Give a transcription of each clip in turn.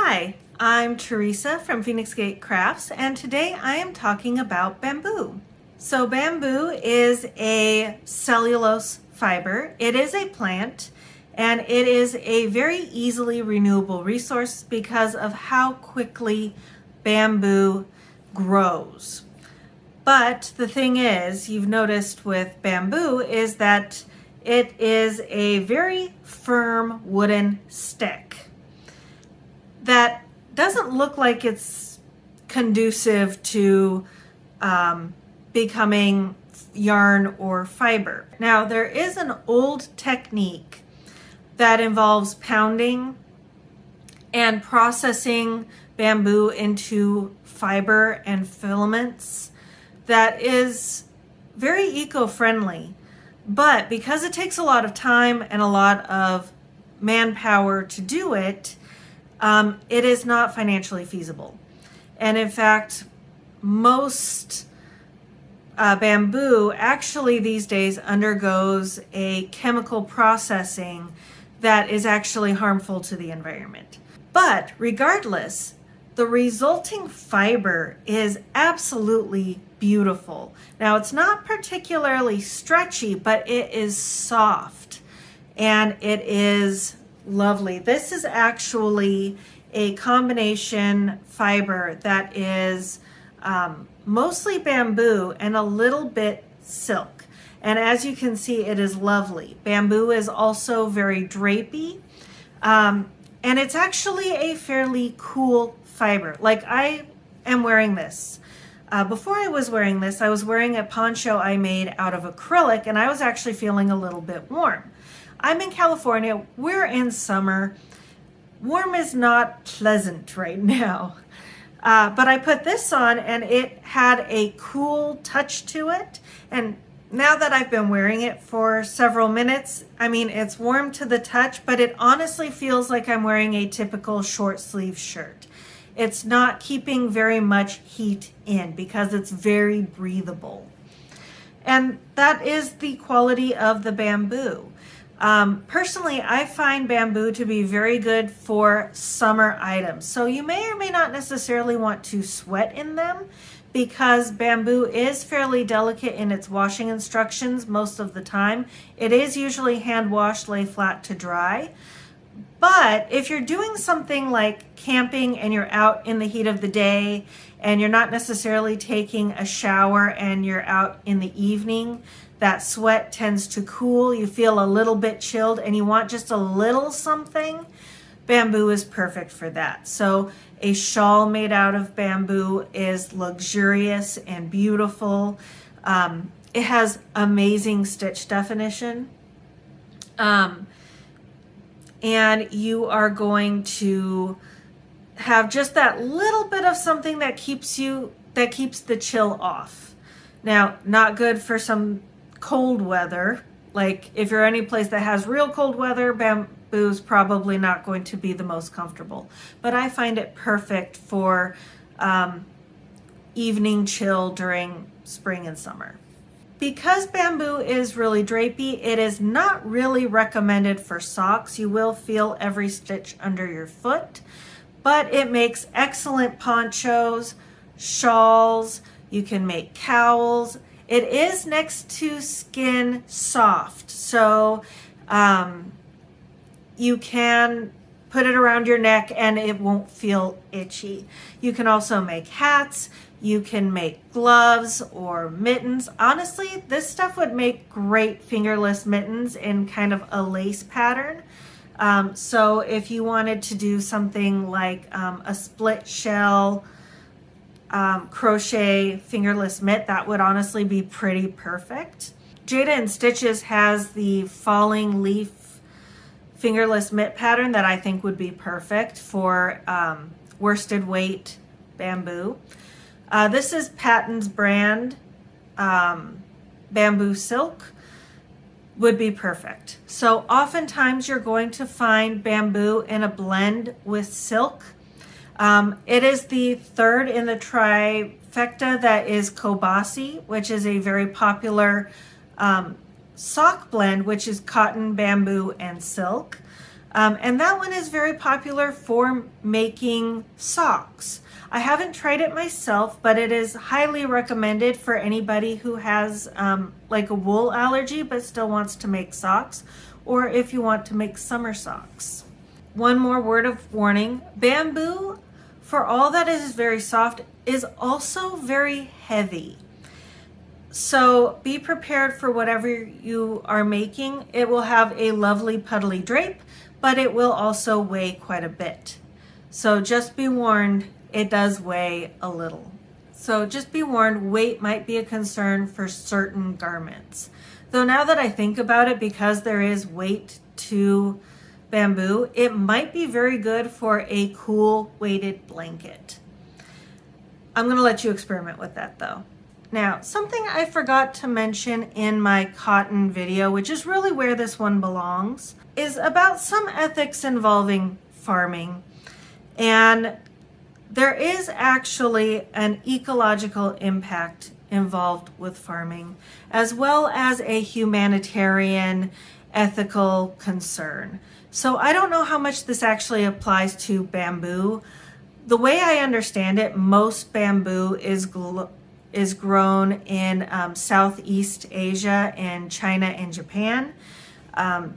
Hi, I'm Teresa from Phoenix Gate Crafts, and today I am talking about bamboo. So bamboo is a cellulose fiber. It is a plant, and it is a very easily renewable resource because of how quickly bamboo grows. But the thing is, you've noticed with bamboo is that it is a very firm wooden stick that doesn't look like it's conducive to becoming yarn or fiber. Now, there is an old technique that involves pounding and processing bamboo into fiber and filaments that is very eco-friendly. But because it takes a lot of time and a lot of manpower to do it, it is not financially feasible. And in fact, most bamboo actually these days undergoes a chemical processing that is actually harmful to the environment. But regardless, the resulting fiber is absolutely beautiful. Now, it's not particularly stretchy, but it is soft and it is lovely. This is actually a combination fiber that is mostly bamboo and a little bit silk. And as you can see, it is lovely. Bamboo is also very drapey, and it's actually a fairly cool fiber. Like, I am wearing this. Before I was wearing this, I was wearing a poncho I made out of acrylic, and I was actually feeling a little bit warm. I'm in California, we're in summer. Warm is not pleasant right now. But I put this on and it had a cool touch to it. And now that I've been wearing it for several minutes, I mean, it's warm to the touch, but it honestly feels like I'm wearing a typical short sleeve shirt. It's not keeping very much heat in because it's very breathable. And that is the quality of the bamboo. Personally, I find bamboo to be very good for summer items. So you may or may not necessarily want to sweat in them because bamboo is fairly delicate in its washing instructions most of the time. It is usually hand washed, lay flat to dry. But if you're doing something like camping and you're out in the heat of the day and you're not necessarily taking a shower and you're out in the evening, that sweat tends to cool, you feel a little bit chilled, and you want just a little something, bamboo is perfect for that. So a shawl made out of bamboo is luxurious and beautiful. It has amazing stitch definition. And you are going to have just that little bit of something that keeps the chill off. Now, not good for some cold weather. Like if you're any place that has real cold weather, bamboo's probably not going to be the most comfortable. But I find it perfect for evening chill during spring and summer. Because bamboo is really drapey, it is not really recommended for socks. You will feel every stitch under your foot, but it makes excellent ponchos, shawls, you can make cowls. It is next to skin soft, so you can put it around your neck and it won't feel itchy. You can also make hats, you can make gloves or mittens. Honestly, this stuff would make great fingerless mittens in kind of a lace pattern. So if you wanted to do something like a split shell crochet fingerless mitt, that would honestly be pretty perfect. Jada and Stitches has the falling leaf fingerless mitt pattern that I think would be perfect for worsted weight bamboo. This is Patton's brand bamboo silk, would be perfect. So oftentimes you're going to find bamboo in a blend with silk. It is the third in the trifecta that is Kobasi, which is a very popular sock blend, which is cotton, bamboo, and silk. And that one is very popular for making socks. I haven't tried it myself, but it is highly recommended for anybody who has like a wool allergy but still wants to make socks, or if you want to make summer socks. One more word of warning: bamboo, for all that it is very soft, is also very heavy. So be prepared for whatever you are making. It will have a lovely puddly drape, but it will also weigh quite a bit. So just be warned, it does weigh a little. So just be warned, weight might be a concern for certain garments. Though now that I think about it, because there is weight to bamboo, it might be very good for a cool weighted blanket. I'm going to let you experiment with that though. Now, something I forgot to mention in my cotton video, which is really where this one belongs, is about some ethics involving farming. And there is actually an ecological impact involved with farming, as well as a humanitarian ethical concern. So I don't know how much this actually applies to bamboo. The way I understand it, most bamboo is grown in Southeast Asia and China and Japan.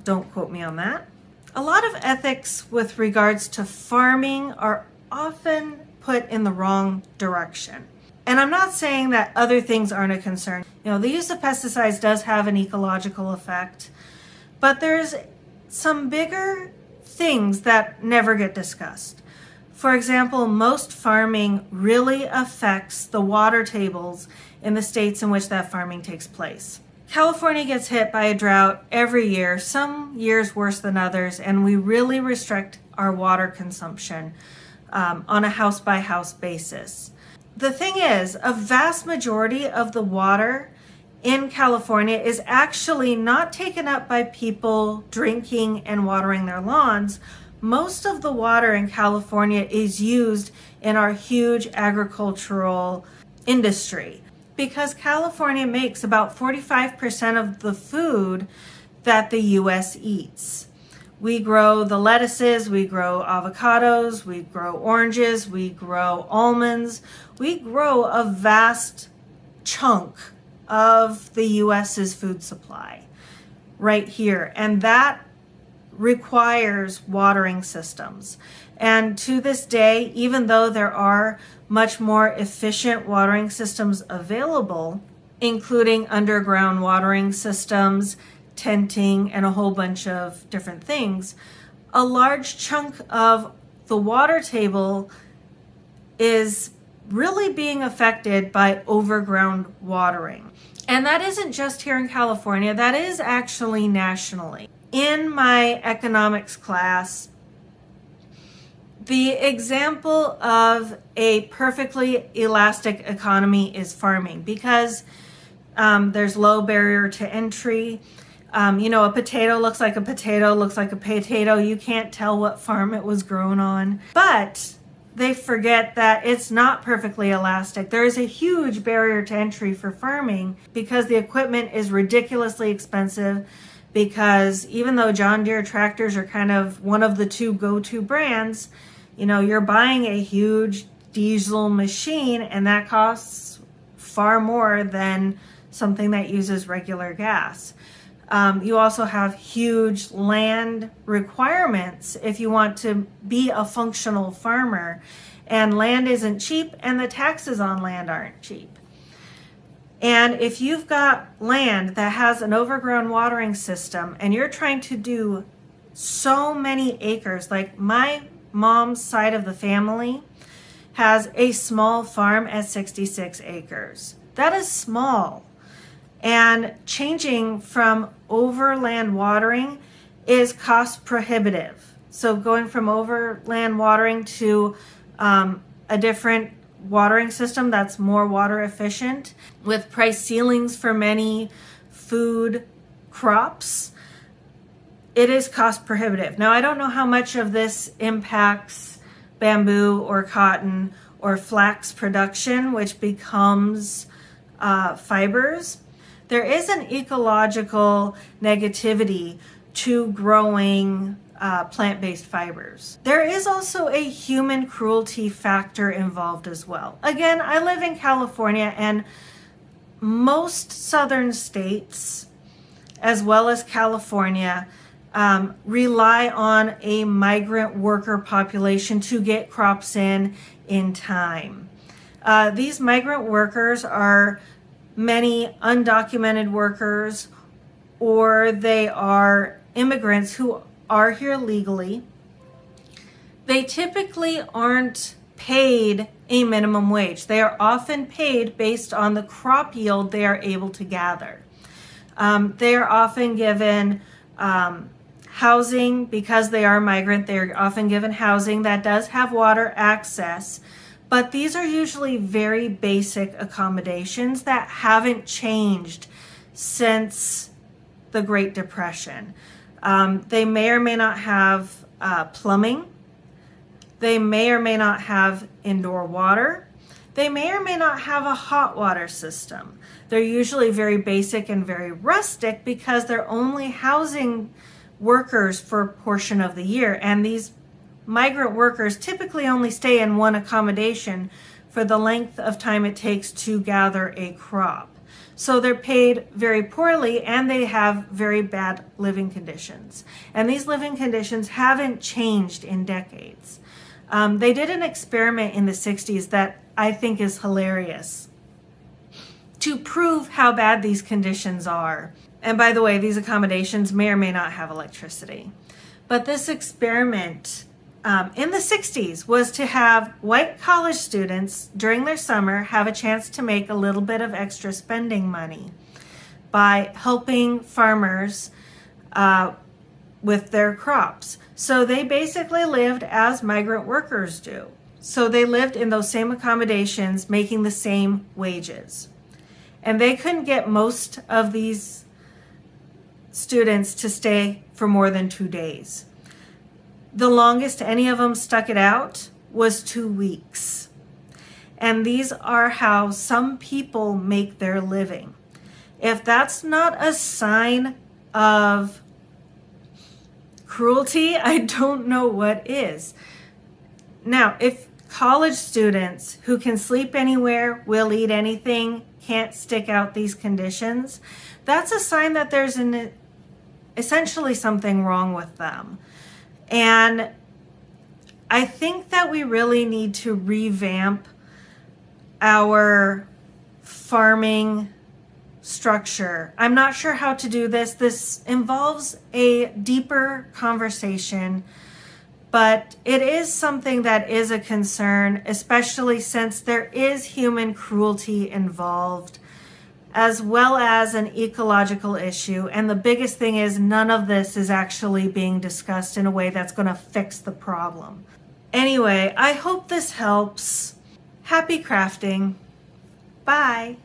Don't quote me on that. A lot of ethics with regards to farming are often put in the wrong direction. And I'm not saying that other things aren't a concern. You know, the use of pesticides does have an ecological effect, but there's some bigger things that never get discussed. For example, most farming really affects the water tables in the states in which that farming takes place. California gets hit by a drought every year, some years worse than others, and we really restrict our water consumption on a house-by-house basis. The thing is, a vast majority of the water in California is actually not taken up by people drinking and watering their lawns. Most of the water in California is used in our huge agricultural industry, because California makes about 45% of the food that the US eats. We grow the lettuces, we grow avocados, we grow oranges, we grow almonds. We grow a vast chunk of the US's food supply right here. And that requires watering systems. And to this day, even though there are much more efficient watering systems available, including underground watering systems, tenting, and a whole bunch of different things, a large chunk of the water table is really being affected by overground watering. And that isn't just here in California, that is actually nationally. In my economics class, the example of a perfectly elastic economy is farming, because there's low barrier to entry. A potato looks like a potato, looks like a potato. You can't tell what farm it was grown on. But they forget that it's not perfectly elastic. There is a huge barrier to entry for farming because the equipment is ridiculously expensive, because even though John Deere tractors are kind of one of the two go-to brands, you're buying a huge diesel machine and that costs far more than something that uses regular gas. You also have huge land requirements if you want to be a functional farmer, and land isn't cheap and the taxes on land aren't cheap. And if you've got land that has an overground watering system and you're trying to do so many acres, like my mom's side of the family has a small farm at 66 acres. That is small. And changing from overland watering is cost prohibitive. So going from overland watering to a different watering system that's more water efficient, with price ceilings for many food crops, it is cost prohibitive. Now, I don't know how much of this impacts bamboo or cotton or flax production, which becomes fibers. There is an ecological negativity to growing plant-based fibers. There is also a human cruelty factor involved as well. Again, I live in California, and most southern states, as well as California, rely on a migrant worker population to get crops in time. These migrant workers are many undocumented workers, or they are immigrants who are here legally. They typically aren't paid a minimum wage. They are often paid based on the crop yield they are able to gather. They are often given housing because they are migrant. They're often given housing that does have water access, but these are usually very basic accommodations that haven't changed since the Great Depression. They may or may not have plumbing. They may or may not have indoor water. They may or may not have a hot water system. They're usually very basic and very rustic because they're only housing workers for a portion of the year. And these migrant workers typically only stay in one accommodation for the length of time it takes to gather a crop. So they're paid very poorly, and they have very bad living conditions. And these living conditions haven't changed in decades. They did an experiment in the 60s that I think is hilarious to prove how bad these conditions are. And by the way, these accommodations may or may not have electricity. But this experiment in the 60s was to have white college students during their summer have a chance to make a little bit of extra spending money by helping farmers with their crops. So they basically lived as migrant workers do. So they lived in those same accommodations, making the same wages. And they couldn't get most of these students to stay for more than 2 days. The longest any of them stuck it out was 2 weeks. And these are how some people make their living. If that's not a sign of cruelty, I don't know what is. Now, if college students who can sleep anywhere, will eat anything, can't stick out these conditions, that's a sign that there's essentially something wrong with them. And I think that we really need to revamp our farming structure. I'm not sure how to do this. This involves a deeper conversation, but it is something that is a concern, especially since there is human cruelty involved, as well as an ecological issue. And the biggest thing is none of this is actually being discussed in a way that's going to fix the problem. Anyway, I hope this helps. Happy crafting. Bye.